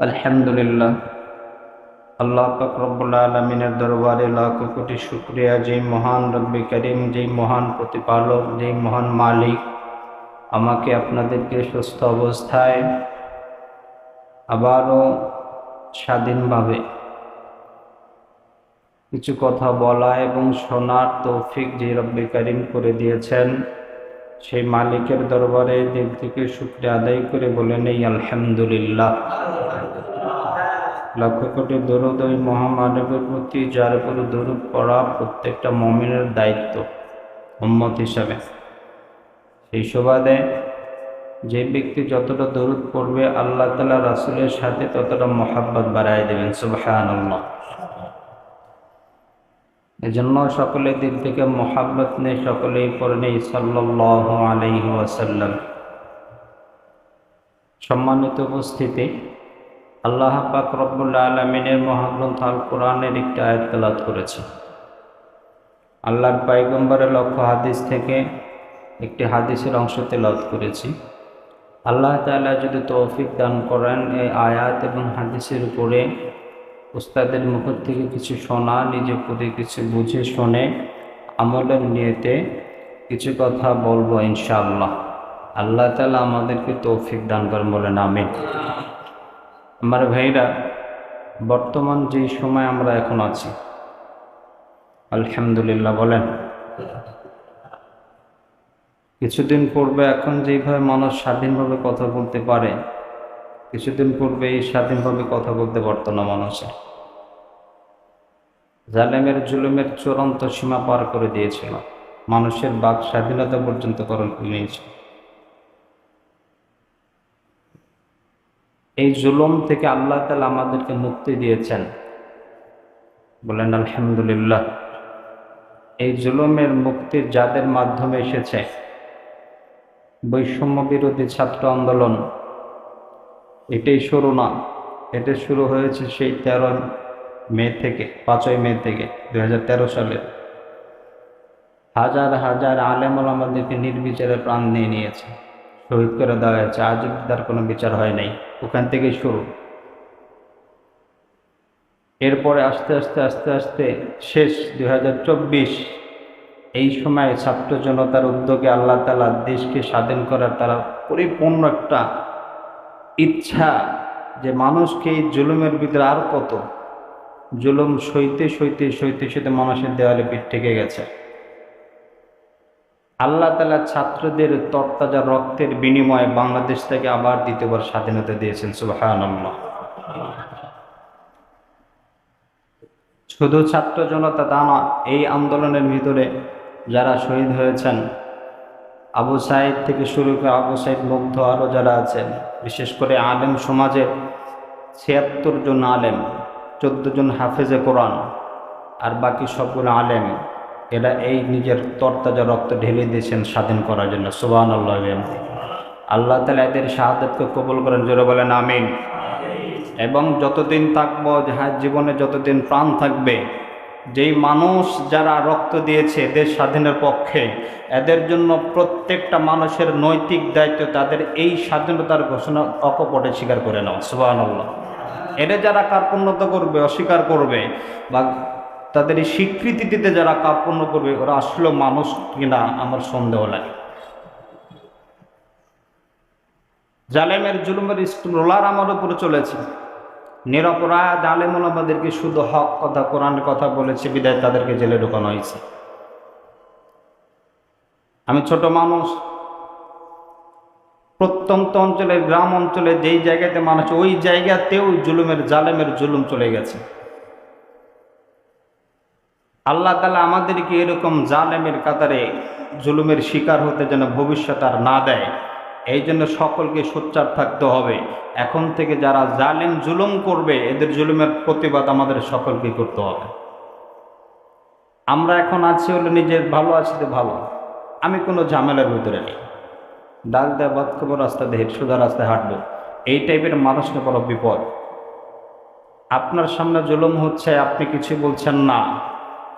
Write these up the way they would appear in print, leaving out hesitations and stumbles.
আলহামদুলিল্লাহ। আল্লাহ পাক রব্বুল আলামিনের দরবারে লাখ কোটি শুকরিয়া, যেই মহান রব্বে করিম, যেই মহান প্রতিপালক, যেই মহান মালিক আমাকে আপনাদেরকে সুস্থ অবস্থায় আবারও স্বাধীনভাবে কিছু কথা বলা এবং শোনার তৌফিক যে রব্বে করিম করে দিয়েছেন, সেই মালিকের দরবারে দিল থেকে শুকরিয়া আদায় করে বলে নেই আলহামদুলিল্লাহ। লক্ষ কোটি দরুদ ওই মহামানবের প্রতি, যার উপর দরুদ পড়া প্রত্যেকটা মুমিনের দায়িত্ব উম্মত হিসাবে। সেই সুবাদে যে ব্যক্তি যতটা দরুদ পড়বে, আল্লাহ তাআলা রাসূলের সাথে ততটা মহব্বত বাড়ায় দেবেন। সুবহানাল্লাহ। এজন্য সকলে দিল থেকে মহব্বত নিয়ে সকলেই পড়েন সাল্লাল্লাহু আলাইহি ওয়াসাল্লাম। সম্মানিত উপস্থিতি, আল্লাহ পাক রব্বুল আলামিনের মহাগ্রন্থ আল কোরআনের একটি আয়াত তেলাওয়াত করেছি। আল্লাহর পয়গম্বরের লক্ষ্য হাদিস থেকে একটি হাদিসের অংশ তেলাওয়াত করেছি। আল্লাহ তাআলা যদি তৌফিক দান করেন, এই আয়াত এবং হাদিসের উপরে উস্তাদের মুখ থেকে কিছু শোনা, নিজে পড়ে কিছু বুঝে শুনে আমলের নিয়তে কিছু কথা বলবো ইনশাআল্লাহ। আল্লাহ তাআলা আমাদেরকে তৌফিক দান করেন, বলেন আমিন। আমার ভাইরা, বর্তমান যেই সময় আমরা এখন আছি, আলহামদুলিল্লাহ বলেন। কিছুদিন পূর্বে এখন যেইভাবে মানুষ স্বাধীনভাবে কথা বলতে পারে, কিছুদিন পূর্বে এই স্বাধীনভাবে কথা বলতে পারত না মানুষে। জালেমের জুলুমের চূড়ান্ত সীমা পার করে দিয়েছিল, মানুষের বাক স্বাধীনতা পর্যন্ত করণ করে নিয়েছিল। এই জুলুম থেকে আল্লাহ তাআলা আমাদেরকে মুক্তি দিয়েছেন, বলেন আলহামদুলিল্লাহ। এই জুলুমের মুক্তি যাদের মাধ্যমে এসেছে, বৈষম্য বিরোধী ছাত্র আন্দোলন, এটাই শুরু না, এটা শুরু হয়েছে সেই 5ই মে থেকে 2013 সালে। হাজার হাজার আলেম ওলামাদেরকে নির্বিচারে প্রাণ নিয়ে নিয়েছে, শহীদ করে দেওয়া হয়েছে, আজ অবধি তার কোনো বিচার হয় নাই। ওখান থেকেই শুরু। এরপরে আস্তে আস্তে আস্তে আস্তে শেষ 2024। এই সময় ছাত্র জনতার উদ্যোগে আল্লাহ তাআলা দেশকে স্বাধীন করার তারা পরিপূর্ণ একটা ইচ্ছা, যে মানুষকে এই জুলুমের ভিতরে আর কত জুলুম সইতে সইতে সইতে সইতে মানুষের দেওয়ালে পিঠ ঠেকে গেছে। আল্লাহ তাআলা ছাত্রদের তরতাজা রক্তের বিনিময়ে বাংলাদেশ থেকে আবার দ্বিতীয়বার স্বাধীনতা দিয়েছেন। সুবহানাল্লাহ। শুধু ছাত্র জনতা তা না, এই আন্দোলনের ভিতরে যারা শহীদ হয়েছেন, আবু সাইদ থেকে শুরু করে আবু সাইদ মুগ্ধ আরও যারা আছেন, বিশেষ করে আলেম সমাজের 76 জন আলেম, 14 জন হাফেজে কোরআন, আর বাকি সবগুলো আলেম, এরা এই নিজের তরতাজা রক্ত ঢেলে দিয়েছেন স্বাধীন করার জন্য। সুবহানাল্লাহ। আল্লাহ তাআলা এদের শাহাদাতকে কবুল করেন, জোরে বলেন আমিন। এবং যতদিন থাকবো, জীবনে যতদিন প্রাণ থাকবে, যেই মানুষ যারা রক্ত দিয়েছে দেশ স্বাধীনের পক্ষে, এদের জন্য প্রত্যেকটা মানুষের নৈতিক দায়িত্ব তাদের এই স্বাধীনতার ঘোষণা অকপটে স্বীকার করে নাও। সুবহানাল্লাহ। এরা যারা কার্পণ্যতা করবে, অস্বীকার করবে, বা তাদের এই স্বীকৃতি দিতে যারা কার্পণ্য করবে, ওরা আসলে মানুষ কিনা আমার সন্দেহ লাগে। জালেমের জুলুমের রোলার আমার উপরে চলেছে। নিরপরাধ আলেম ওলামাদেরকে শুধু হক কথা, কোরআনের কথা বলেছে বিদায় তাদেরকে জেলে ঢোকানো হয়েছে। আমি ছোট মানুষ, প্রত্যন্ত অঞ্চলে, গ্রাম অঞ্চলে যেই জায়গাতে মানুষ, ওই জায়গাতেও জালেমের জুলুম চলে গেছে। আল্লাহ তাআলা আমাদেরকে এরকম জালেমের কাতারে জুলুমের শিকার হতে যেন ভবিষ্যৎ আর না দেয়, এই জন্য সকলকে সোচ্চার থাকতে হবে। এখন থেকে যারা জালেম জুলুম করবে, এদের জুলুমের প্রতিবাদ আমাদের সকলকে করতে হবে। আমরা এখন আছি হলো নিজের ভালো আছে তো ভালো, আমি কোনো ঝামেলার ভিতরে নেই, ডাক দেয় বাদ করবো, রাস্তা দিয়ে সোজা রাস্তায় হাঁটবো, এই টাইপের মানুষটা বড় বিপদ। আপনার সামনে জুলুম হচ্ছে, আপনি কিছু বলছেন না,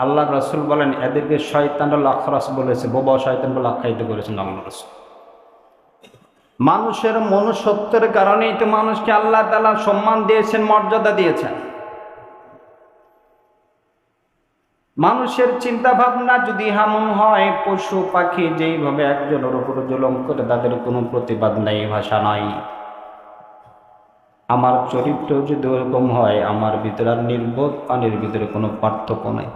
আল্লাহ রাসূল বলেন এদেরকে শয়তানুল আখরাস বলেছে, বোবা শয়তান বলে আখ্যায়িত করেছেন আল্লাহ রাসূল। মানুষের মনুষ্যত্বের কারণেই তো মানুষকে আল্লাহ তাআলা সম্মান দিয়েছেন, মর্যাদা দিয়েছেন। মানুষের চিন্তা ভাবনা যদি এমন হয়, পশু পাখি যেইভাবে একজনের উপর জুলুম করে তাদের কোনো প্রতিবাদ নেই, ভাষা নাই, আমার চরিত্র যদি ওরকম হয়, আমার ভিতরে আর নির্বোধ পানির ভিতরে কোনো পার্থক্য নেই।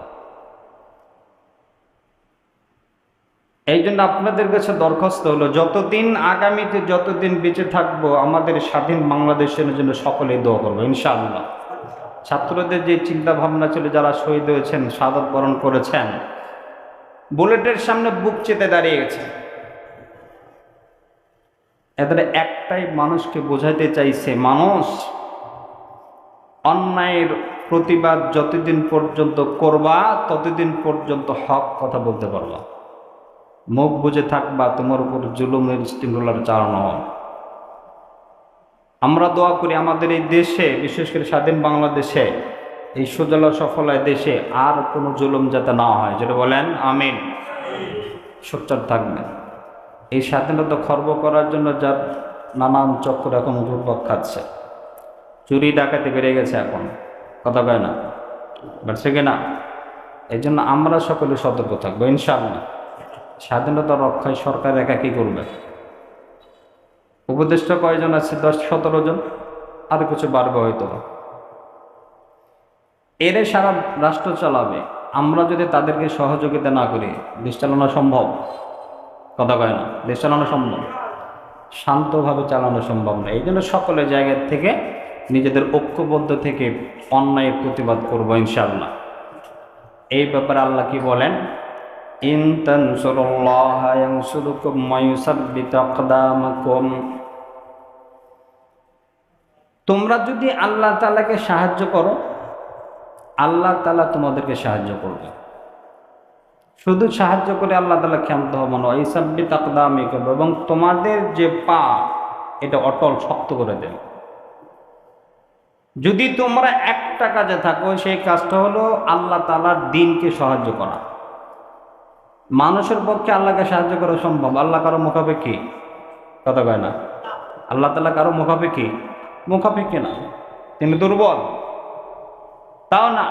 এই জন্য আপনাদের কাছে দরখাস্ত হলো, যতদিন আগামীতে যতদিন বেঁচে থাকবো, আমাদের স্বাধীন বাংলাদেশের জন্য সকলেই দোয়া করবো ইনশাআল্লাহ। ছাত্রদের যে চিন্তা ভাবনা ছিল, যারা শহীদ হয়েছেন, শাহাদাত বরণ করেছেন, বুলেটের সামনে বুক চেতে দাঁড়িয়ে গেছে, এদের একটাই মানুষকে বোঝাইতে চাইছে, মানুষ অন্যায়ের প্রতিবাদ যতদিন পর্যন্ত করবা ততদিন পর্যন্ত হক কথা বলতে পারবা, মুখ বুঝে থাকবা, তোমার উপর জুলুমের স্টিমরোলার চালানো হয়। আমরা দোয়া করি আমাদের এই দেশে, বিশেষ করে স্বাধীন বাংলাদেশে, এই সুজলা সফলায় দেশে আর কোনো জুলুম যাতে না হয়, যেটা বলেন আমিন। সোচ্চার থাকবেন। এই স্বাধীনতা খর্ব করার জন্য যার নানান চক্র এখন ঘুরপাক খাচ্ছে, চুরি ডাকাতি বেড়ে গেছে, এখন কথা কয় না, বাড়ছে কিনা? এই জন্য আমরা সকলে সতর্ক থাকবো ইনশাআল্লাহ। স্বাধীনতা রক্ষায় সরকার একা কি করবে? উপদেষ্টা কয়জন আছে? 10-17 জন, আর কিছু বাড়বে হয়তো। এরে সারা রাষ্ট্র চালাবে, আমরা যদি তাদেরকে সহযোগিতা না করি, দেশ চালানো সম্ভব? কথা কয় না, দেশ চালানো সম্ভব? শান্তভাবে চালানো সম্ভব না। এই জন্য সকলের জায়গা থেকে নিজেদের ঐক্যবদ্ধ থেকে অন্যায়ের প্রতিবাদ করবো ইনশাআল্লাহ। এই ব্যাপারে আল্লাহ কি বলেন? ইন তানসুরুল্লাহা ইয়ানসুরকুম ওয়া ইউসাব্বিত আকদামাকুম। তোমরা যদি আল্লাহ তাআলাকে সাহায্য করো, আল্লাহ তাআলা তোমাদেরকে সাহায্য করবে। শুধু সাহায্য করে আল্লাহ তাআলা ক্ষান্ত হবে না, ইউসাব্বিত আকদামাকুম, এবং তোমাদের যে পা এটা অটল শক্ত করে দেবে। যদি তোমরা একটা কাজে থাকো, সেই কাজটা হলো আল্লাহ তাআলার দ্বীনকে সাহায্য করা। মানুষের পক্ষে আল্লাহকে সাহায্য করা সম্ভব? আল্লাহ কারো মুখাপেক্ষী? কথা কয় না। আল্লাহ তাআলা কারো মুখাপেক্ষী? মুখাপেক্ষী না, তিনি দুর্বল? তাও না।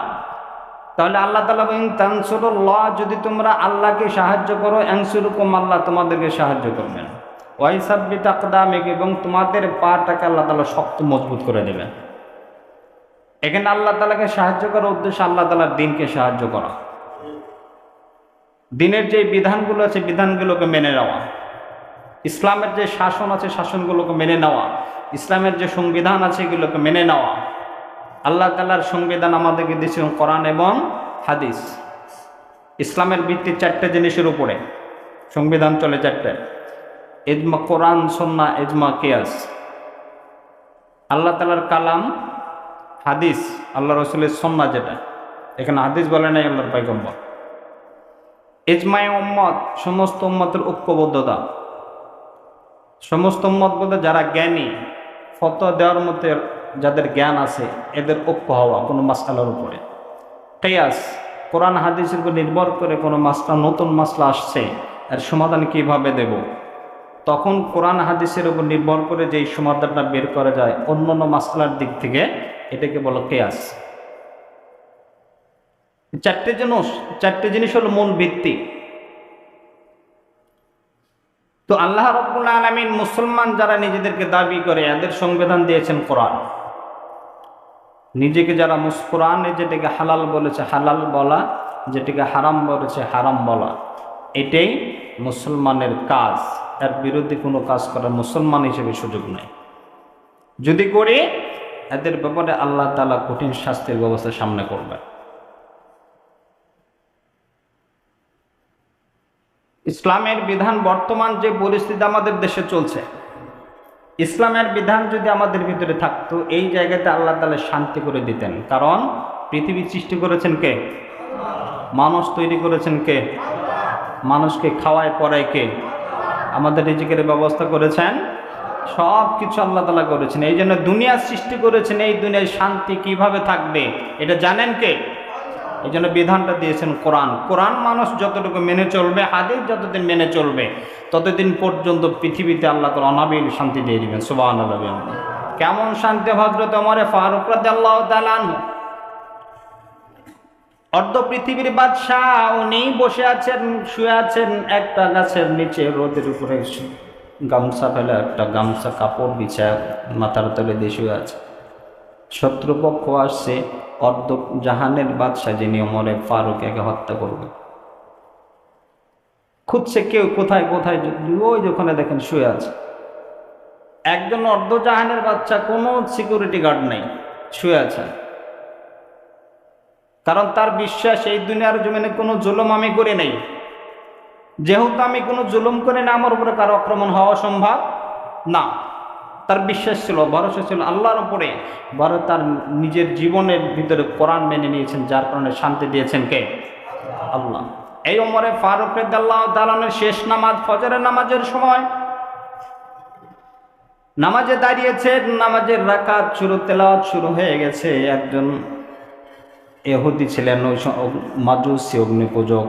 তাহলে আল্লাহ তাআলা বলেন তানসুরুল্লাহ, যদি তোমরা আল্লাহকে সাহায্য করো, ইয়ানসুরকুম, আল্লাহ তোমাদেরকে সাহায্য করবেন, ওয়া ইউসাব্বিত আকদামাকুম, এবং তোমাদের পাটাকে আল্লাহ তাআলা শক্ত মজবুত করে দেবেন। এখানে আল্লাহ তাআলাকে সাহায্য করার উদ্দেশ্য আল্লাহ তাআলার দ্বীনকে সাহায্য করা, দ্বীনের যে বিধানগুলো আছে বিধানগুলোকে মেনে নেওয়া, ইসলামের যে শাসন আছে শাসনগুলোকে মেনে নেওয়া, ইসলামের যে সংবিধান আছে এগুলোকে মেনে নেওয়া। আল্লাহ তাআলার সংবিধান আমাদেরকে দিয়েছেন কোরআন এবং হাদিস। ইসলামের ভিত্তি 4টে জিনিসের উপরে, সংবিধান চলে 4টে: ইজমা, কোরআন, সুন্নাহ, ইজমা, কিয়াস। আল্লাহ তাআলার কালাম, হাদিস, আল্লাহ রাসূলের সুন্নাহ, যেটা এখানে হাদিস বলে নাই আল্লাহর পয়গম্বর। ইজমায়ে উম্মত, সমস্ত উম্মতের ঐক্যবদ্ধতা, সমস্ত উম্মত বলতে যারা জ্ঞানী, ফতোয়া দেওয়ার মধ্যে যাদের জ্ঞান আছে, এদের ঐক্য হওয়া কোনো মাসআলার উপরে। কিয়াস, কোরআন হাদিসের উপর নির্ভর করে কোনো মাসলা, নতুন মাসলা আসছে, এর সমাধান কিভাবে দেব, তখন কোরআন হাদিসের উপর নির্ভর করে যেই সমাধানটা বের করা যায় অন্যান্য মাসলার দিক থেকে, এটাকে বলো কিয়াস। 4টে জিনিস হলো মূল ভিত্তি। তো আল্লাহ রাব্বুল আলামিন মুসলমান যারা নিজেদেরকে দাবি করে, এদের সংবিধান দিয়েছেন কোরআন। নিজেকে যারা কোরআন যেটাকে হালাল বলেছে হালাল বলা, যেটাকে হারাম বলেছে হারাম বলা, এটাই মুসলমানের কাজ। এর বিরুদ্ধে কোনো কাজ করার মুসলমান হিসেবে সুযোগ নেই। যদি করে, এদের ব্যাপারে আল্লাহ তাআলা কঠিন শাস্তির ব্যবস্থা সামনে করবে। ইসলামের বিধান, বর্তমান যে পরিস্থিতি আমাদের দেশে চলছে, ইসলামের বিধান যদি আমাদের ভিতরে থাকতো, এই জায়গাতে আল্লাহ তাআলা শান্তি করে দিতেন। কারণ পৃথিবী সৃষ্টি করেছেন কে? মানুষ তৈরি করেছেন কে? মানুষকে খাওয়ায় পড়ায় কে? আমাদের রিজিকের ব্যবস্থা করেছেন, সব কিছু আল্লাহ তাআলা করেছেন। এই জন্য দুনিয়া সৃষ্টি করেছেন। এই দুনিয়ায় শান্তি কিভাবে থাকবে এটা জানেন কে? এই জন্য বিধানটা দিয়েছেন কোরআন। কোরআন মানুষ যতটুকু মেনে চলবে, হাদিস যতদিন মেনে চলবে, ততদিন পর্যন্ত পৃথিবীতে আল্লাহ তাআলা অনাবিল শান্তি দিয়ে দিবেন। সুবহানাল্লাহ। কেমন শান্তি! হযরত ওমর ফারুক রাদিয়াল্লাহু তাআলা আনহু, অর্ধ পৃথিবীর বাদশাহ, উনি বসে আছেন, শুয়ে আছেন একটা গাছের নিচে, রোদের উপরে গামছা ফেলে, একটা গামছা কাপড় বিছায় মাথার তলে দিয়ে শুয়ে আছে। শত্রুপক্ষ আসছে, অর্ধ জাহানের বাদশাহ যিনি, ওমরে ফারুক, একে হত্যা করবে। খুঁজছে কেউ কোথায় কোথায়, ওই যেখানে দেখেন শুয়ে আছে একজন অর্ধ জাহানের বাদশা, কোনো সিকিউরিটি গার্ড নেই, শুয়ে আছে। কারণ তার বিশ্বাস এই দুনিয়ার জমিনে কোনো জুলুম আমি করে নেই, যেহেতু আমি কোনো জুলুম করে না, আমার উপরে কারো আক্রমণ হওয়া সম্ভব না। তার বিশ্বাস ছিল, ভরসা ছিল আল্লাহর উপরে। বড় তার নিজের জীবনের ভিতরে কোরআন মেনে নিয়েছেন, যার কারণে শান্তি দিয়েছেন কে? আল্লাহ। এই ওমরে ফারুক রাদিয়াল্লাহু তাআলার শেষ নামাজ, ফজরের নামাজের সময় নামাজে দাঁড়িয়েছেন, নামাজের রাকাত শুরু, তেলাওয়াত শুরু হয়ে গেছে। একজন ইহুদি ছিলেন, ওই মাজুসী অগ্নিপূজক,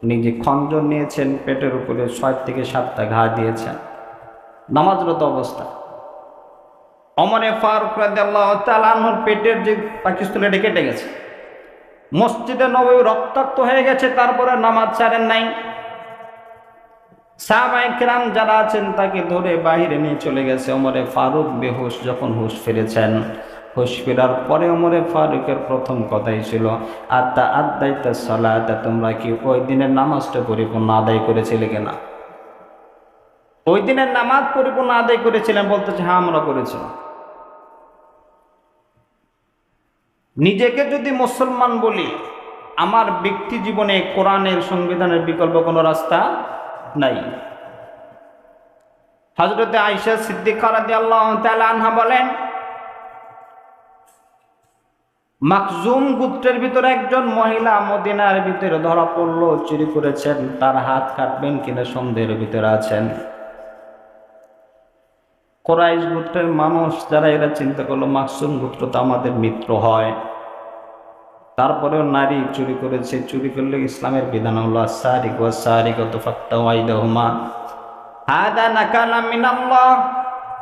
নিজে খঞ্জন নিয়েছেন, পেটের উপরে 6 থেকে 7টা ঘা দিয়েছেন নামাজরত অবস্থা। ওমরে ফারুক রাদিয়াল্লাহু তাআলা আনহুর পেটের যে পাকিস্তানে কেটে গেছে, মসজিদে নববী রক্তাক্ত হয়ে গেছে, তারপরে নামাজ ছাড়েন নাই। সাহাবায়ে কেরাম যারা আছেন তাকে ধরে বাহিরে নিয়ে চলে গেছে। ওমরে ফারুক বেহুশ, যখন হুঁশ ফিরেছেন, হুঁশ ফেরার পরে ওমরে ফারুকের প্রথম কথাই ছিল, আদাইতা সালাতা, তোমরা কি ওই দিনের নামাজটা পরিপূর্ণ আদায় করেছিলে কিনা? ওই দিনের নামাজ পরিপূর্ণ আদায় করেছিলেন? বলতেছে হ্যাঁ, আমরা করেছিলাম। নিজেকে যদি মুসলমান বলি, আমার ব্যক্তি জীবনে কোরআনের, সংবিধানের বিকল্প কোনো রাস্তা নাই। হযরতে আয়েশা সিদ্দিকা রাদিয়াল্লাহু তাআলা আনহা বলেন, মাখজুম গোত্রের ভিতরে একজন মহিলা মদিনার ভিতরে ধরা পড়লো, চুরি করেছেন। তার হাত কাটবেন কিনা সন্দেহের ভিতরে আছেন। কুরাইশ গোত্রের মানুষ যারা, এরা চিন্তা করলো মাখজুম গোত্র তো আমাদের মিত্র হয়, তারপরেও নারী চুরি করেছে, চুরি করলে ইসলামের বিধান হলো আস-সারিকু ওয়াস-সারিকাতু ফাকতাউ আইদাহুমা হাদা নাকালাম মিনাল্লাহ।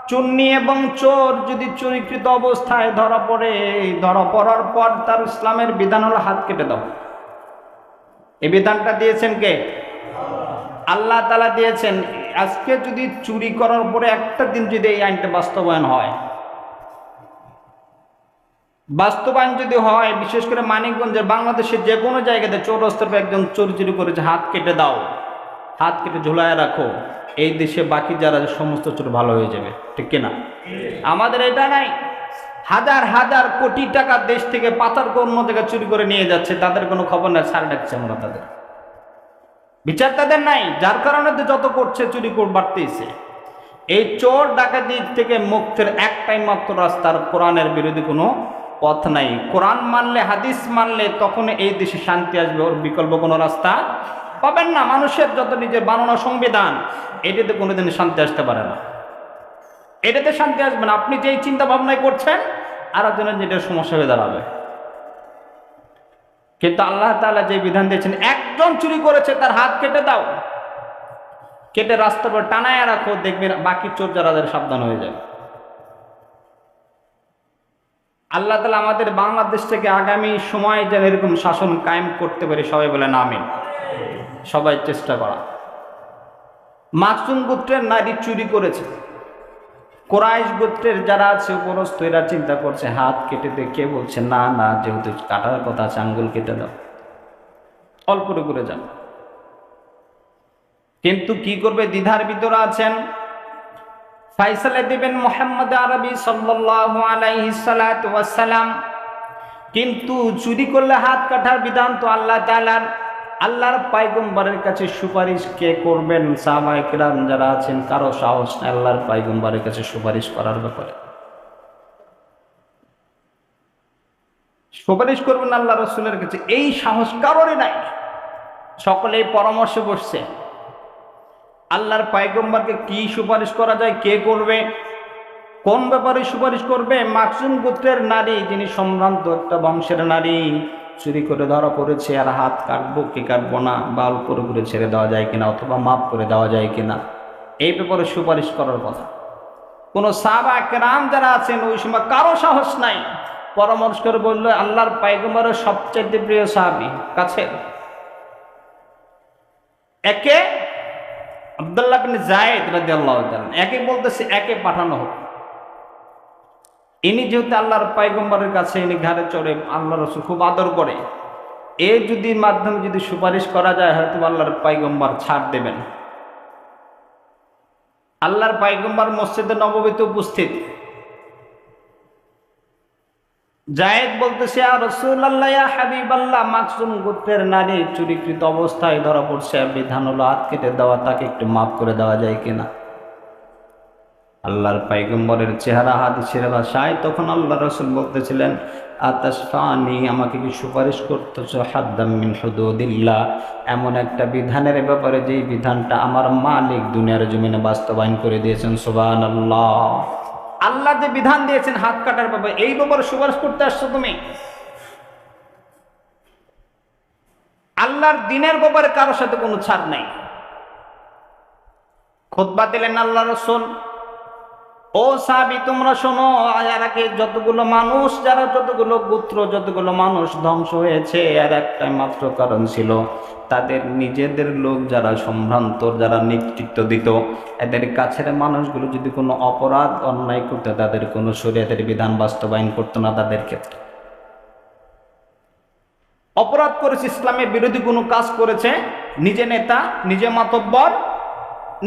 চুন্নি এবং চোর যদি চুরিকৃত অবস্থায় ধরা পড়ে, ধরা পড়ার পর তার ইসলামের বিধান হলো হাত কেটে দাও। এই বিধানটা দিয়েছেন কে? আল্লাহ তাআলা দিয়েছেন। আজকে যদি চুরি করার পরে একটা দিন যদি এই আইনটা বাস্তবায়ন হয়, যদি হয়, বিশেষ করে মানিকগঞ্জের, বাংলাদেশের যে কোনো জায়গাতে চৌরাস্তার একজন চুরি করেছে, হাত কেটে দাও, হাত কেটে ঝুলায় রাখো, এই দেশে বাকি যারা সমস্ত চোর ভালো হয়ে যাবে, ঠিক কিনা? আমাদের এটা নাই। হাজার হাজার কোটি টাকা দেশ থেকে পাচার করে অন্য জায়গায় চুরি করে নিয়ে যাচ্ছে, তাদের কোনো খবর নাই, ছাড় ডাকছে আমরা, তাদের বিচার তাদের নাই। যার কারণে তো যত করছে, চুরি বাড়তেইছে। এই চোর ডাকাতি থেকে মুক্তির একটাই মাত্র রাস্তার, কোরআনের বিরোধী কোনো পথ নাই। কোরআন মানলে, হাদিস মানলে, তখন এই দেশে শান্তি আসবে, ওর বিকল্প কোনো রাস্তা পাবেন না। মানুষের যত নিজের বানানো সংবিধান, এটাতে কোনোদিন শান্তি আসতে পারে না, এটাতে শান্তি আসবে না। আপনি যেই চিন্তা ভাবনায় করছেন, আর একজনের যেটা সমস্যা হয়ে দাঁড়াবে। কিন্তু আল্লাহ তাআলা যে বিধান দিয়েছেন, একজন চুরি করেছে তার হাত কেটে দাও, কেটে রাস্তার পর টানায় রাখো, দেখবেন বাকি চোর যারা সাবধান হয়ে যাবে। আল্লাহ তাআলা আমাদের বাংলাদেশ থেকে আগামী সময় যেন এরকম শাসন কায়েম করতে পারে, সবাই বলেন আমিন। সবাই চেষ্টা করা। মাখজুম গোত্রের নারী চুরি করেছে, কুরাইশ গোত্রের যারা আছে উপরস্থ, এরা চিন্তা করছে হাত কেটে দিয়ে। কে বলছে না না, যেহেতু কাটার কথা আছে, আঙ্গুল কেটে দাও, অল্প করে যান। কিন্তু কি করবে, দ্বিধার ভিতরে আছেন। ফাইসালা দিবেন মুহাম্মদ আরবি সাল্লাল্লাহু আলাইহি সাল্লাতু ওয়াস সালাম। কিন্তু চুরি করলে হাত কাটার বিধান তো আল্লাহ তাআলার। আল্লাহর পয়গম্বরের কাছে সুপারিশ কে করবেন? সাহাবায়ে কেরাম যারা আছেন, কারো সাহস নাই আল্লাহর পয়গম্বরের কাছে সুপারিশ করার ব্যাপারে। সুপারিশ করবেন আল্লাহ রাসূলের কাছে, এই সাহস কারোরই নাই। সকলেই পরামর্শে বসছে, আল্লাহর পয়গম্বরকে কি সুপারিশ করা যায়, কে করবে, কোন ব্যাপারে সুপারিশ করবে? মাখজুম গোত্রের নারী, যিনি সম্ভ্রান্ত একটা বংশের নারী, চুরি করে ধরা পড়েছে, আর হাত কাটবো কি কাটবো না, বা অল্প করে ছেড়ে দেওয়া যায় কিনা, অথবা মাফ করে দেওয়া যায় কিনা, এই ব্যাপারে সুপারিশ করার কথা। কোন সাহাবা কেরাম যারা আছেন ওই সময় কারো সাহস নাই, পরামর্শ করে বলল আল্লাহর পয়গম্বরের সবচেয়ে প্রিয় সাহাবী কাছে একে আব্দুল্লাহ বিন যায়েদ রাদিয়াল্লাহু তাআলা, একে বলতেছে একে পাঠানো হোক। ইনি যেহেতু আল্লাহর পয়গম্বরের কাছে, ইনি ঘাড়ে চড়ে আল্লাহ রাসূল খুব আদর করে, এর যদি মাধ্যমে যদি সুপারিশ করা যায় হয়তো আল্লাহর পয়গম্বর ছাড় দেবেন। আল্লাহর পয়গম্বর মসজিদে নববীতে উপস্থিত। যায়েদ বলতেছে ইয়া রাসূলুল্লাহ ইয়া হাবিবাল্লাহ, মাকসুম গোত্রের নারী চুরিকৃত অবস্থায় ধরা পড়ছে, বিধান হলো হাত কেটে দেওয়া, তাকে একটু মাফ করে দেওয়া যায় কিনা। আল্লাহর পয়গম্বরের চেহারা হাদিসের ভাষায় তখন আল্লাহ রাসূল বলতেছিলেন আতাশফানি, আমাকে কি সুপারিশ করতেছ হাদ্দাম মিন হুদুদিল্লাহ, এমন একটা বিধানের ব্যাপারে যেই বিধানটা আমার মালিক দুনিয়ার জমিনে বাস্তবায়ন করে দিয়েছেন। সুবহানাল্লাহ। আল্লাহ যে বিধান দিয়েছেন হাত কাটার ব্যাপারে, এই ব্যাপারে সুপারিশ করতে আসছো তুমি? আল্লাহর দিনের ব্যাপারে কারোর সাথে কোনো ছাড় নাই। খুতবা দিলেন আল্লাহ রাসূল, ও সাহাবী তোমরা শোনো, এর আগে যতগুলো মানুষ, যারা যতগুলো গোত্র, যতগুলো মানুষ ধ্বংস হয়েছে, এর একটাই মাত্র কারণ ছিল তাদের নিজেদের লোক যারা সম্ভ্রান্ত, যারা নেতৃত্ব দিত, এদের কাছের মানুষগুলো যদি কোনো অপরাধ অন্যায় করতে, তাদের কোনো শরীয়তের বিধান বাস্তবায়ন করতো না। তাদের ক্ষেত্রে অপরাধ করেছে, ইসলামের বিরোধী কোনো কাজ করেছে, নিজে নেতা, নিজে মাতব্বর,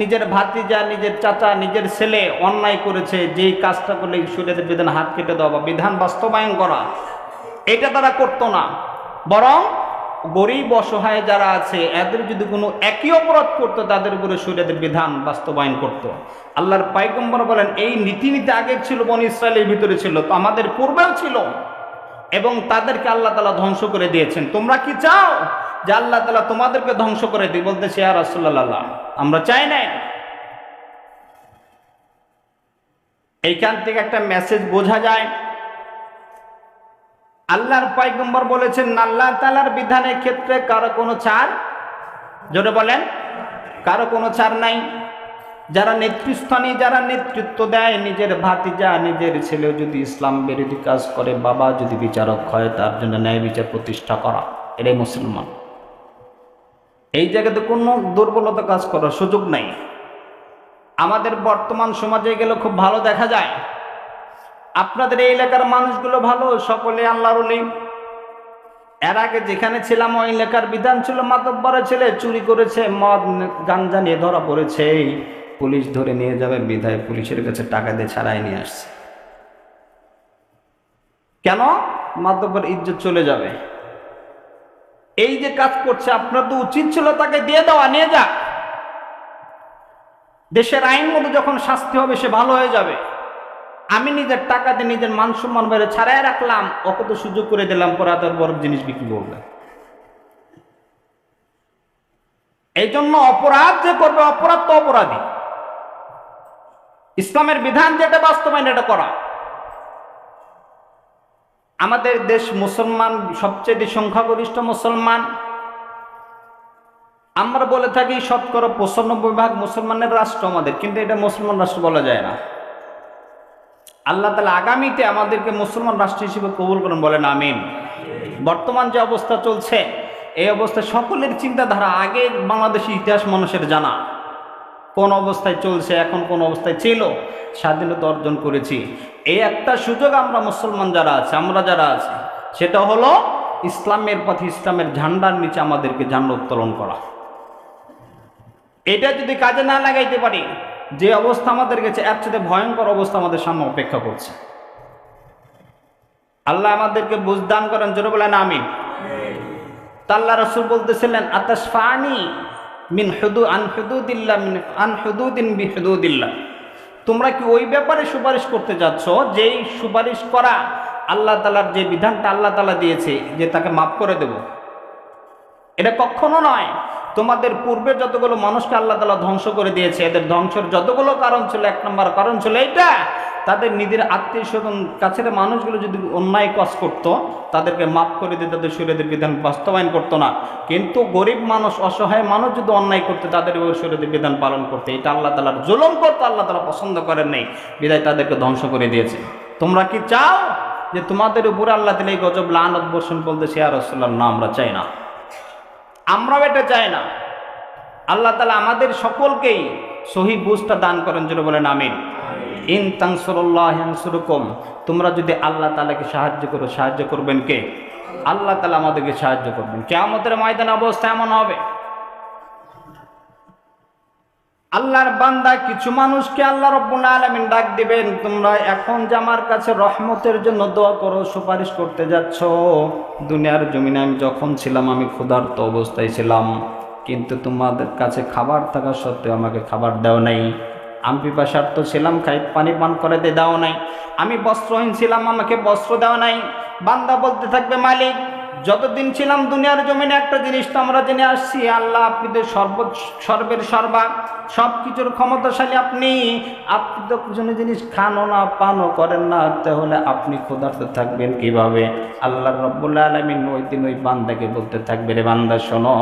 নিজের ভাতিজা, নিজের চাচা, নিজের ছেলে অন্যায় করেছে, যেই কাজটা করলে শরীয়তের বিধান হাত কেটে দেওয়া বা বিধান বাস্তবায়ন করা, এটা তারা করতো না। বরং গরিব অসহায় যারা আছে এদের যদি কোনো একই অপরাধ করতো, তাদের উপরে শরীয়তের বিধান বাস্তবায়ন করত। আল্লাহর পয়গম্বর বলেন এই নীতি আগের ছিল, বনী ইসরায়েলের ভিতরে ছিল, তো আমাদের পূর্বেও ছিল, এবং তাদেরকে আল্লাহ তাআলা ধ্বংস করে দিয়েছেন। তোমরা কি চাও যে আল্লাহ তাআলা তোমাদেরকে ধ্বংস করে দিই? বলতেছে ইয়া রাসূলুল্লাহ, আমরা চাই না। এইখান থেকে একটা মেসেজ বোঝা যায়, আল্লাহর পয়গম্বর বলেছেন আল্লাহ তাআলার বিধানের ক্ষেত্রে কারো কোনো ছাড়, জোরে বলেন, কারো কোনো ছাড় নাই। যারা নেতৃস্থানে, যারা নেতৃত্ব দেয়, নিজের ভাতিজা, নিজের ছেলে যদি ইসলাম বিরোধী কাজ করে, বাবা যদি বিচারক হয়, তার জন্য ন্যায় বিচার প্রতিষ্ঠা করা, এটাই মুসলমান। এই জায়গাতে কোনো দুর্বলতা কাজ করার সুযোগ নাই। আমাদের বর্তমান সমাজে গেলে খুব ভালো দেখা যায়, আপনাদের এই এলাকার মানুষগুলো ভালো, সকলে আল্লাহর ওলি। এর আগে যেখানে ছিলাম ওই এলাকার বিধান ছিল মাতব্বরের ছেলে চুরি করেছে, মদ গাঞ্জা নিয়ে ধরা পড়েছে, পুলিশ ধরে নিয়ে যাবে, বিধায় পুলিশের কাছে টাকা দিয়ে ছাড়াই নিয়ে আসছে। কেন? মাতব্বর ইজ্জত চলে যাবে। এই যে কাজ করছে, আপনার তো উচিত ছিল তাকে দিয়ে দেওয়া, নিয়ে যা। দেশের আইন মতো যখন শাস্তি হবে সে ভালো হয়ে যাবে। আমি নিজের টাকা দিয়ে নিজের মান সম্মান বাইরে ছাড়াই রাখলাম, ওকে তো সুযোগ করে দিলাম, পরে তার বড় জিনিস বিক্রি করবে। এই জন্য অপরাধ যে করবে, অপরাধ তো অপরাধী। ইসলামের বিধান যেটা বাস্তবায়ন এটা করা। আমাদের দেশ মুসলমান, সবচেয়ে সংখ্যাগরিষ্ঠ মুসলমান। আমরা বলে থাকি 95% মুসলমানের রাষ্ট্র আমাদের, কিন্তু এটা মুসলমান রাষ্ট্র বলা যায় না। আল্লাহ তাআলা আগামীতে আমাদেরকে মুসলমান রাষ্ট্র হিসেবে কবুল করুন, বলেন আমিন। বর্তমান যে অবস্থা চলছে, এই অবস্থায় সকলের চিন্তাধারা, আগে বাংলাদেশের ইতিহাস মানুষের জানা, কোন অবস্থায় চলছে, এখন কোন অবস্থায় ছিল, স্বাধীনতা অর্জন করেছি। এই একটা সুযোগ আমরা মুসলমান যারা আছে, আমরা যারা আছি, সেটা হলো ইসলামের পথে, ইসলামের ঝান্ডার নিচে আমাদেরকে ঝান্ডা উত্তোলন করা। এটা যদি কাজে না লাগাইতে পারি, যে অবস্থা আমাদের কাছে, এর চেয়ে ভয়ঙ্কর অবস্থা আমাদের সামনে অপেক্ষা করছে। আল্লাহ আমাদেরকে বুঝদান করেন, জোরে বলেন আমিন। আল্লাহ রাসূল বলতেছিলেন আতাশফানি মিন হুদুদিল্লাহ, আন হুদুদিন বিহুদুদিল্লাহ, তোমরা কি ওই ব্যাপারে সুপারিশ করতে যাচ্ছ যেই সুপারিশ করা আল্লাহ তাআলার যে বিধানটা আল্লাহ তাআলা দিয়েছে যে তাকে মাফ করে দেব? এটা কখনো নয়। তোমাদের পূর্বে যতগুলো মানুষকে আল্লাহ তাআলা ধ্বংস করে দিয়েছে, এদের ধ্বংসের যতগুলো কারণ ছিল, এক নম্বর কারণ ছিল এইটা, তাদের নিজের আত্মীয় স্বজন কাছের মানুষগুলো যদি অন্যায় কাজ করতো তাদেরকে মাফ করে দিয়ে তাদের শরীয়তের বিধান বাস্তবায়ন করতো না। কিন্তু গরিব মানুষ, অসহায় মানুষ যদি অন্যায় করতে তাদের ওই শরীয়তের বিধান পালন করতে, এটা আল্লাহ তাআলার জুলুম করতে আল্লাহ তাআলা পছন্দ করেন নাই, বিধায় তাদেরকে ধ্বংস করে দিয়েছে। তোমরা কি চাও যে তোমাদের উপরে আল্লাহ তাআলা এই গজব লানত বর্ষণ? বলতেছে ইয়া রাসূলুল্লাহ, না, আমরা চাই না, আমরাও এটা চাই না। আল্লাহ তাআলা আমাদের সকলকেই সহি বুঝটা দান করেন, যেটা বলেন আমিন। ইন তানসুরুল্লাহ ইয়ানসুরুকুম, তোমরা যদি আল্লাহ তাআলাকে সাহায্য করো, সাহায্য করবেন কে? আল্লাহ তাআলা আমাদেরকে সাহায্য করবেন। কিয়ামতের ময়দানে অবস্থা এমন হবে, আল্লাহর বান্দা কিছু মানুষকে আল্লাহ রাব্বুল আলামিন ডাক দিবেন, তোমরা এখন যে আমার কাছে রহমতের জন্য দোয়া করো, সুপারিশ করতে যাচ্ছ, দুনিয়ার জমিনে আমি যখন ছিলাম আমি ক্ষুধার্ত অবস্থায় ছিলাম, কিন্তু তোমাদের কাছে খাবার থাকা সত্ত্বেও আমাকে খাবার দাও নাই। আমি পিপাসার্ত ছিলাম, পানি পান করাতে দাও নাই। আমি বস্ত্রহীন ছিলাম, আমাকে বস্ত্র দেওয়া নাই। বান্দা বলতে থাকবে, মালিক, যতদিন ছিলাম দুনিয়ার জমিনে একটা জিনিস তো আমরা জেনে আসছি, আল্লাহ আপনি তো সর্বের সর্বা, সব কিছুর ক্ষমতাশালী আপনি তো কিছু জিনিস খানও না, পানও করেন না, তাহলে আপনি ক্ষুধার্ত থাকবেন কিভাবে? আল্লাহ রাব্বুল আলামিন ওই দিন ওই বান্দাকে বলতে থাকবে, রে বান্দা শোনো,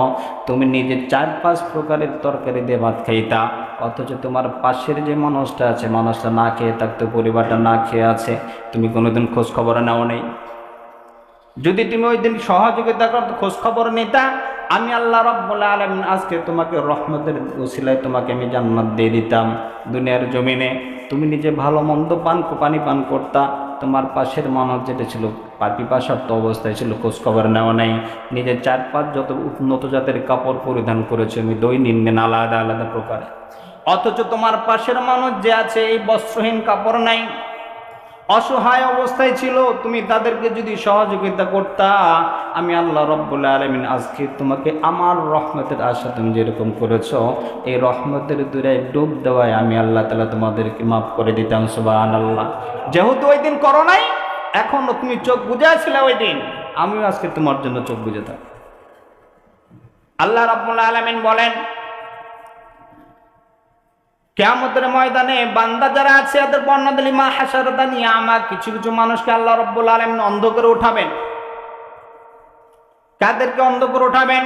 তুমি নিজে 4-5 প্রকারের তরকারি দিয়ে ভাত খাইতা, অথচ তোমার পাশের যে মানুষটা আছে, মানুষটা না খেয়ে থাকতো, পরিবারটা না খেয়ে আছে, তুমি কোনোদিন খোঁজ খবর নাও নেই। যদি তুমি ওই দিন সহযোগিতা করতে, খোঁজ খবর নিতা, আমি আল্লাহ রাব্বুল আলামিন আজকে তোমাকে রহমতের ওসিলায় তোমাকে আমি জান্নাত দিয়ে দিতাম। দুনিয়ার জমিনে তুমি নিজে ভালো মন্দ পানি পান করতা, তোমার পাশের মানুষ যেটা ছিল পিপাসার্ত অবস্থায় ছিল, খোঁজ খবর নেওয়া নাই। নিজের 4-5 যত উন্নত জাতের কাপড় পরিধান করেছে আমি দৈনন্দিন আলাদা আলাদা প্রকারে, অথচ তোমার পাশের মানুষ যে আছে এই বস্ত্রহীন, কাপড় নাই, অসহায় অবস্থায় ছিল, তুমি তাদেরকে যদি সহযোগিতা করতা, আমি আল্লাহ রাব্বুল আলামিন আজকে তোমাকে আমার রহমতের আশা তুমি যেরকম করেছো, এই রহমতের দূরায় ডুব দেওয়ায় আমি আল্লাহ তাআলা তোমাদেরকে মাফ করে দিতাম। সুবহানাল্লাহ। যেহেতু ওই দিন করো নাই, এখনো তুমি চোখ বুঝেছিলে ওই দিন, আমিও আজকে তোমার জন্য চোখ বুঝে থাকি। আল্লাহ রাব্বুল আলামিন বলেন, কিয়ামতের ময়দানে বান্দা যারা আছে এদের বর্ণনা দিলি, মা হাসারাতানি আমা, কিছু কিছু মানুষকে আল্লাহ রাব্বুল আলামিন অন্ধ করে উঠাবেন। কাদেরকে অন্ধ করে উঠাবেন?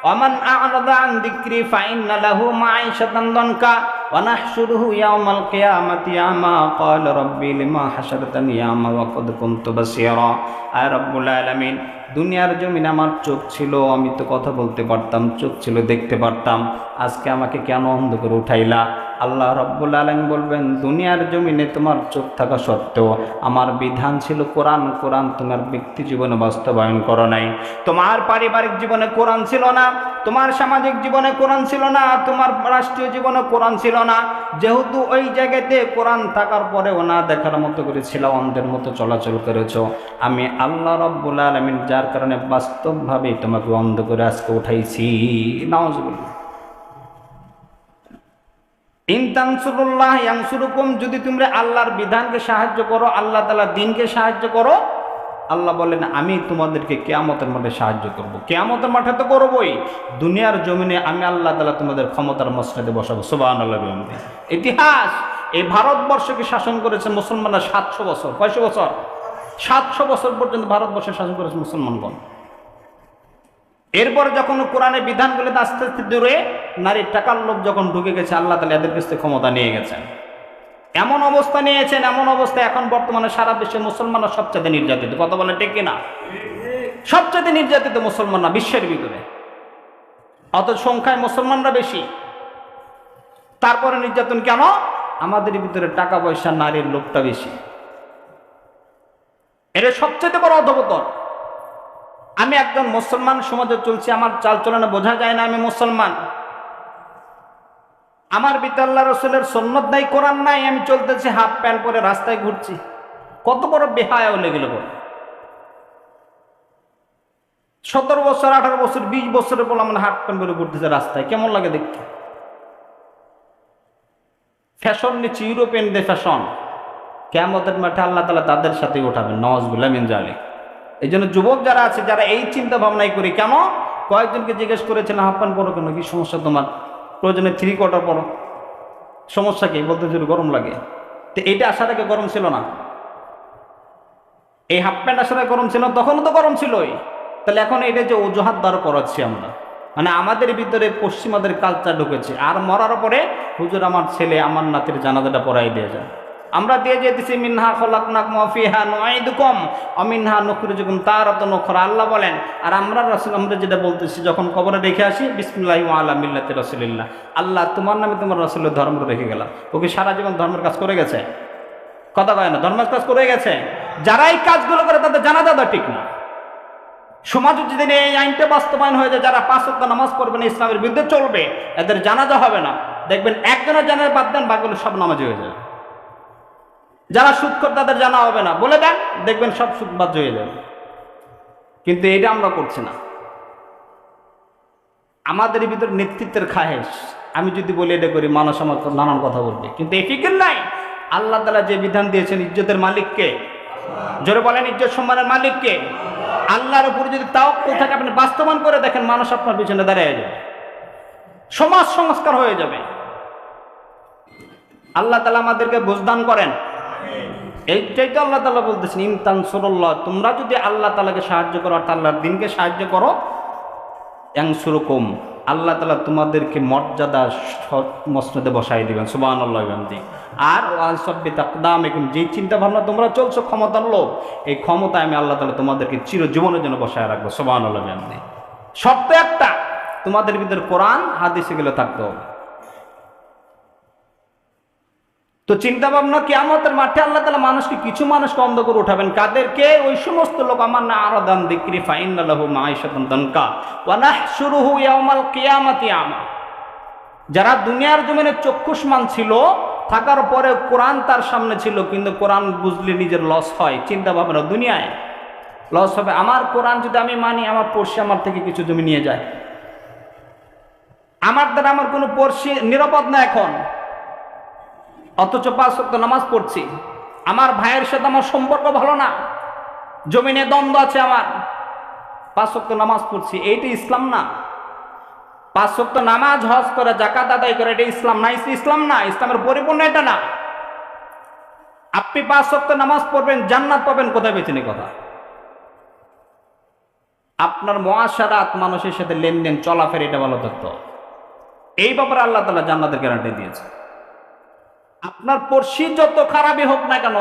ওয়ামান আ'রাদা আন যিকরি ফাইন্না লাহু মাঈশাতান দানকা ওয়া নাহশুরুহু ইয়াওমাল কিয়ামাতি আমা ক্বালা রাব্বি লিমা হাসারতানি আমা ওয়া ক্বাদ কুনতু বাসীরা। আয় রাব্বুল আলামিন, দুনিয়ার জমিনে আমার চোখ ছিল, আমি তো কথা বলতে পারতাম, চোখ ছিল, দেখতে পারতাম, আজকে আমাকে কেন অন্ধ করে উঠাইলা? আল্লাহ রাব্বুল আলামিন বলবেন, দুনিয়ার জমিনে তোমার চোখ থাকা সত্ত্বেও আমার বিধান ছিল কোরআন, তোমার ব্যক্তি জীবনে বাস্তবায়ন করো নাই। তোমার পারিবারিক জীবনে কোরআন ছিল না, তোমার সামাজিক জীবনে কোরআন ছিল না, তোমার রাষ্ট্রীয় জীবনে কোরআন ছিল না। যেহেতু ওই জায়গাতে কোরআন থাকার পরেও না দেখার মতো করেছিল, অন্ধের মতো চলাচল করেছো, আমি আল্লাহ রাব্বুল আলামিন যার কারণে বাস্তবভাবে তোমাকে অন্ধ করে আজকে উঠাইছি। নাউজুবিল্লাহ। ইন তানসুরুল্লাহ ইয়ানসুরুকুম, যদি তোমরা আল্লাহর বিধানকে সাহায্য করো, আল্লাহ তাআলার দ্বীনকে সাহায্য করো, আল্লাহ বলেন আমি তোমাদেরকে কিয়ামতের মাঠে সাহায্য করব। কিয়ামতের মাঠে তো করবই, দুনিয়ার জমিনে আমি আল্লাহ তাআলা তোমাদের ক্ষমতার মসনদে বসাবো। সুবহানাল্লাহ। ইতিহাস, এই ভারতবর্ষকে শাসন করেছে মুসলমানরা 700 বছর। কয়শো বছর? 700 বছর পর্যন্ত ভারতবর্ষে শাসন করেছে মুসলমানগণ। এরপর যখন কোরআনের বিধানগুলো আস্তে আস্তে দূরে নারীর টাকার লোভ যখন ঢুকে গেছে, আল্লাহ তাআলা এদের কাছ থেকে ক্ষমতা নিয়ে গেছেন। এমন অবস্থা নিয়েছেন, এমন অবস্থা এখন বর্তমানে সারা বিশ্বে মুসলমানরা সবচেয়ে নির্যাতিত। কথা বলে ঠিক কিনা? সবচেয়ে নির্যাতিত মুসলমানরা বিশ্বের ভিতরে, অথচ সংখ্যায় মুসলমানরা বেশি। তারপরে নির্যাতন কেন? আমাদের ভিতরে টাকা পয়সা, নারীর লোভটা বেশি। এটা সবচেয়ে বড় অধঃপতন। আমি একজন মুসলমান সমাজে চলছি, আমার চালচলনে বোঝা যায় না আমি মুসলমান। আমার ভিতরে আল্লাহ রাসূলের সুন্নাত নাই, কোরআন নাই, আমি চলতেছি হাফ প্যান্ট পরে রাস্তায় ঘুরছি। কত বড় বেহায়া হলে গেল। 17 বছর, 18 বছর, 20 বছরের বলে আমরা হাফ প্যান্ট পরে ঘুরতেছে রাস্তায়, কেমন লাগে দেখতে? ফ্যাশন নিচ্ছে, ইউরোপিয়ানদের ফ্যাশন। কিয়ামতের মাঠে আল্লাহ তাআলা তাদের সাথে উঠাবেন। নাউজুবিল্লাহ মিন যালিক। এই জন্য যুবক যারা আছে, যারা এই চিন্তা ভাবনাই করি, কেন কয়েকজনকে জিজ্ঞেস করেছিলাম হাফ প্যান্ট পরো কেন, কি সমস্যা তোমার, প্রয়োজনে 3/4 পরো, সমস্যা কি, বলতে যদি গরম লাগে। তো এইটা আসার আগে গরম ছিল না, এই হাফ প্যান্ট আসার আগে গরম ছিল, তখনও তো গরম ছিলই। তাহলে এখন এটা যে অজুহাত দ্বারা করাচ্ছি আমরা, মানে আমাদের ভিতরে পশ্চিমাদের কালচার ঢুকেছে। আর মরার পরে হুজুর আমার ছেলে আমার নাতির জানাজাটা পড়াই দিয়ে যায়, আমরা দিয়ে যেতেছি মিনহা খলাকনাকুম ওয়া ফিহা নুঈদুকুম ওয়া মিনহা নুখরিজুকুম তারাতান উখরা, আল্লাহ বলেন। আর আমরা রাসূল আমরা যেটা বলতেছি যখন কবরে রেখে আসি, বিসমিল্লাহি ওয়া আলা মিল্লাতি রাসূলিল্লাহ, আল্লাহ তোমার নামে তোমার রাসূলের ধর্ম রেখে গেলাম। ও কি সারা জীবন ধর্মের কাজ করে গেছে? কথা কয় না, ধর্মের কাজ করে গেছে। যারা এই কাজগুলো করে তাদের জানাজা ঠিক না। সমাজ যদি এই আইনটা বাস্তবায়ন হয়ে যায়, যারা 5 ওয়াক্ত নামাজ পড়বে না, ইসলামের বিরুদ্ধে চলবে, এদের জানাজা হবে না। দেখবেন একজনের জানাজা বাদ দেন, বাকিগুলো সব নামাজি হয়ে যাবে। যারা সুদ করে তাদের জানা হবে না, বলে দেন, দেখবেন সব সুদ বাদ হয়ে যাবে। কিন্তু এটা আমরা করছি না। আমাদের ভিতর নেতৃত্বের খাহেশ, আমি যদি বলি এটা করি, মানুষ আমার নানান কথা বলবে, কিন্তু এই ফিকির নাই। আল্লাহ তাআলা যে বিধান দিয়েছেন, ইজ্জতের মালিককে, জোরে বলেন, ইজ্জত সম্মানের মালিককে। আল্লাহর উপরে যদি তাওয়াক্কুল থাকে, আপনি বাস্তবায়ন করে দেখেন, মানুষ আপনার পিছনে দাঁড়িয়ে যাবে, সমাজ সংস্কার হয়ে যাবে। আল্লাহ তাআলা আমাদেরকে বুঝদান করেন। এইটাই তো আল্লাহ তাআলা বলতেছেন, ইন তানসুরুল্লাহ, তোমরা যদি আল্লাহ তাআলাকে সাহায্য করো, আর আল্লাহর দিনকে সাহায্য করো, ইয়ানসুরকুম, আল্লাহ তাআলা তোমাদেরকে মর্যাদা মসনদে বসাই দিবেন। সুবহানাল্লাহ বিহামদি। আর ওয়াসাব্বিত আকদামিকুম, যেই চিন্তা ভাবনা তোমরা চলছো ক্ষমতার লোভ, এই ক্ষমতায় আমি আল্লাহ তাআলা তোমাদেরকে চিরজীবনের জন্য বসায় রাখবো। সুবহানাল্লাহ বিহামদি। শর্ত একটা, তোমাদের ভিতরে কোরআন হাদিস এগুলো থাকতে হবে। তো চিন্তা ভাবনা, কিয়ামতের মাঠে আল্লাহ তাআলা মানুষকে, কিছু মানুষকে অন্ধ করে উঠাবেন। কাদেরকে? ওই সমস্ত লোক, আমার না আরাদান যিকরি ফাইন্না লাহু মাঈশাতান দানকা ওয়া নাহশুরুহু ইয়াওমাল কিয়ামাতি আমা, যারা দুনিয়ার জমিনে চক্ষুষ্মান ছিল, থাকার পরে কোরআন তার সামনে ছিল, কিন্তু কোরআন বুঝলে নিজের লস হয়। চিন্তা ভাবনা, দুনিয়ায় লস হবে। আমার কোরআন যদি আমি মানি, আমার পড়শি আমার থেকে কিছু জমি নিয়ে যায়, আমার দ্বারা আমার কোনো পড়শি নিরাপদ না এখন। অথচ 5 ওয়াক্ত নামাজ পড়ছি, আমার ভাইয়ের সাথে আমার সম্পর্ক ভালো না, জমিনে দ্বন্দ্ব আছে আমার, 5 ওয়াক্ত নামাজ পড়ছি, এইটা ইসলাম না। 5 ওয়াক্ত নামাজ, হজ করে, যাকাত আদায় করে, এটা ইসলাম না। ইসলাম না, ইসলামের পরিপূর্ণ এটা না। আপনি 5 ওয়াক্ত নামাজ পড়বেন, জান্নাত পাবেন, কোথায় বেচেনি কথা? আপনার মুআশারাত, মানুষের সাথে লেনদেন, চলাফেরা, এটা ভালো থাকতো। এই ব্যাপারে আল্লাহ তাআলা জান্নাতের গ্যারান্টি দিয়েছে। আপনার পড়শি যত খারাপই হোক না কেন,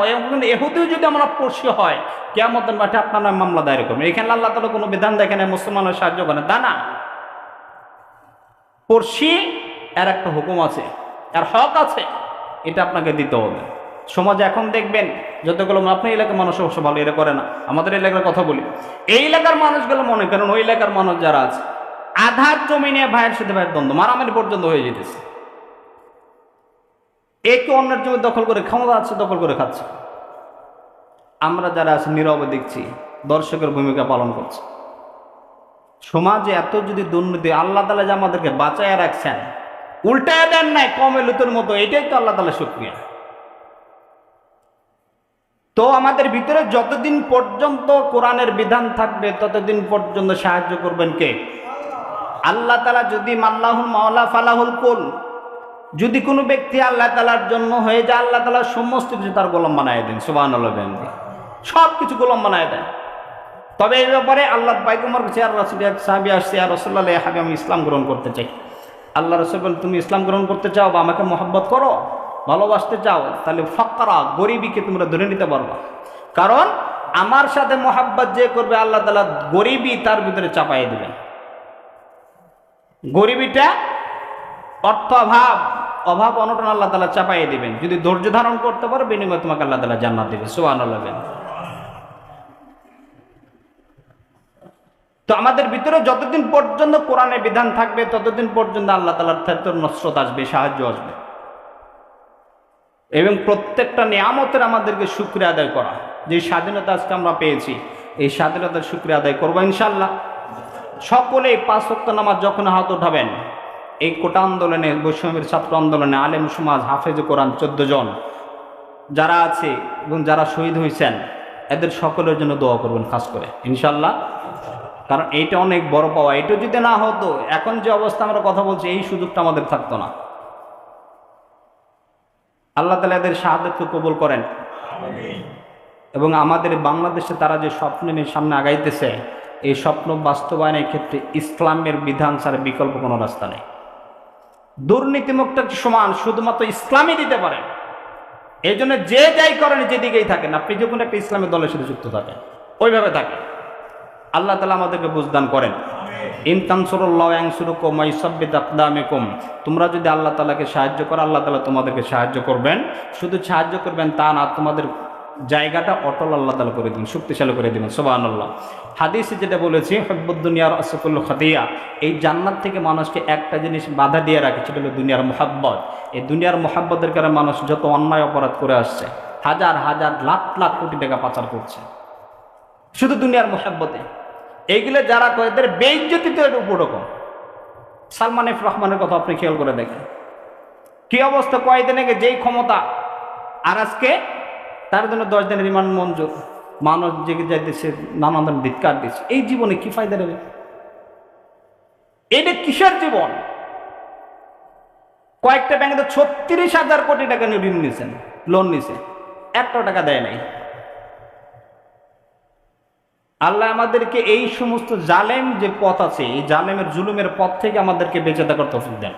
এহুদিও যদি আমরা পড়শি হয়, কিয়ামতের মাঠে আপনার নামে মামলা দায়ের করবেন। এখানে আল্লাহ তাআলা কোনো বিধান দেখেন মুসলমানের সাহায্য করেন, তা না। পড়শি এর একটা হুকুম আছে, এর হক আছে, এটা আপনাকে দিতে হবে। সমাজে এখন দেখবেন যতগুলো, আপনার এলাকার মানুষ অবশ্য ভালো এরা করে না, আমাদের এলাকার কথা বলি, এই এলাকার মানুষগুলো মনে করেন ওই এলাকার মানুষ যারা আছে, আধার জমি নিয়ে ভাইয়ের সাথে ভাইয়ের দ্বন্দ্ব, মারামারি পর্যন্ত হয়ে যেতেছে। একে অন্যের জমি দখল করে, ক্ষমতা আছে দখল করে খাচ্ছে। আমরা যারা আছি নীরবে দেখছি, দর্শকের ভূমিকা পালন করছে। সমাজে এত যদি দুর্নীতি, আল্লাহ তাআলা যে আমাদেরকে বাঁচায় রাখছেন, উল্টায় দেন নাই কমে লুতের মতো, এটাই তো আল্লাহ তাআলা শুকরিয়া। তো আমাদের ভিতরে যতদিন পর্যন্ত কোরআনের বিধান থাকবে, ততদিন পর্যন্ত সাহায্য করবেন কে? আল্লাহ তাআলা। যদি মাল্লাহুল মাওলা ফালাহুল কুল, যদি কোনো ব্যক্তি আল্লাহ তাআলার জন্য হয়ে যায়, আল্লাহ তাআলা সমস্ত কিছু তার গোলাম বানায় দেন। সুবহানাল্লাহ, সব কিছু গোলাম বানায় দেন। তবে এই ব্যাপারে আল্লাহ পায়গম্বর কাছে আর রাসূল, এক সাহাবী আসছে, আর রাসূলুল্লাহ হাবিব, আমি ইসলাম গ্রহণ করতে চাই। আল্লাহ রাসূল বলেন, তুমি ইসলাম গ্রহণ করতে চাও বা আমাকে মহব্বত করো, ভালোবাসতে চাও, তাহলে ফাকরা, গরিবীকে তোমরা ধরে নিতে পারবা। কারণ আমার সাথে মহব্বত যে করবে, আল্লাহ তাআলা গরিবী তার ভিতরে চাপাই দেবেন। গরিবীটা, অর্থ অভাব অনটন আল্লাহ তাআলা চাপাই দিবেন। যদি ধৈর্য ধারণ করতে পারো, বিনিময়ে তোমাকে আল্লাহ তাআলা জান্নাত দেবে। সুবহানাল্লাহ। তো আমাদের ভিতরে যতদিন পর্যন্ত কোরআনের বিধান থাকবে, ততদিন পর্যন্ত আল্লাহ তাআলার থেকে নসরত আসবে, সাহায্য আসবে। এবং প্রত্যেকটা নিয়ামতের আমাদেরকে শুকরিয়া আদায় করা। যে স্বাধীনতা আজকে আমরা পেয়েছি, এই স্বাধীনতার শুকরিয়া আদায় করবো ইনশাআল্লাহ। সকলেই 5 ওয়াক্ত নামাজ যখন হাত উঠাবেন, এই কোটা আন্দোলনে, বৈষম্যের ছাত্র আন্দোলনে আলেম সমাজ, হাফেজ কোরআন 14 জন যারা আছে এবং যারা শহীদ হয়েছেন, এদের সকলের জন্য দোয়া করবেন খাস করে ইনশাআল্লাহ। কারণ এইটা অনেক বড় পাওয়া। এটা যদি না হতো, এখন যে অবস্থা আমরা কথা বলছি, এই সুযোগটা আমাদের থাকতো না। আল্লাহ তাআলা এদের শাহাদাতকে কবুল করেন। এবং আমাদের বাংলাদেশে তারা যে স্বপ্ন নিয়ে সামনে আগাইতেছে, এই স্বপ্ন বাস্তবায়নের ক্ষেত্রে ইসলামের বিধান ছাড়া বিকল্প কোনো রাস্তা নেই। দুর্নীতিমুক্ত সমান শুধুমাত্র ইসলামই দিতে পারে। এই জন্য যে যাই করেন, যেদিকেই থাকেন, আপনি যখন একটা ইসলামের দলের সাথে যুক্ত থাকেন, ওইভাবে থাকেন। আল্লাহ তাআলা আমাদেরকে বুঝদান করেন। ইন তানসুরুল্লাহ ইয়ানসুরকুম ওয়া ইউসাব্বিত আকদামিকুম। তোমরা যদি আল্লাহ তাআলাকে সাহায্য করো, আল্লাহ তাআলা তোমাদেরকে সাহায্য করবেন। শুধু সাহায্য করবেন তা না, তোমাদের জায়গাটা অটল আল্লাহ তাআলা করে দিবেন, শক্তিশালী করে দিবেন। সুবহানাল্লাহ। হাদিসে যেটা বলেছি, হুব্বুদ দুনিয়ার আসকুল্লু খাতিয়া, এই জান্নাত থেকে মানুষকে একটা জিনিস বাধা দিয়ে রাখে, সেটা হলো দুনিয়ার মুহাব্বত। এই দুনিয়ার মুহাব্বতের কারণে মানুষ যত অন্যায় অপরাধ করে আসছে, হাজার হাজার লাখ লাখ কোটি টাকা পাচার করছে শুধু দুনিয়ার মুহাব্বতে। এইগুলো যারা করে, এদের বেইজ্জতি তো এর উপর রকম। সালমান এফ রহমানের কথা আপনি খেয়াল করে দেখেন, কি অবস্থা। কয়েকদিন আগে যেই ক্ষমতা, আর আজকে তার জন্য 10 দিনের রিমান্ড মঞ্জুর। মানুষ জেগে যাইতেছে, নানান ধরনের ধিক্কার দিচ্ছে। এই জীবনে কি ফায়দা নেবে? এটা কিসের জীবন? কয়েকটা ব্যাংকে তো 36,000 কোটি টাকা নিয়ে ঋণ নিয়েছেন, লোন নিছে, 1 টাকা দেয় নাই। আল্লাহ আমাদেরকে এই সমস্ত জালেম যে পথ আছে, এই জালেমের জুলুমের পথ থেকে আমাদেরকে বেঁচে থাকার তৌফিক দেন।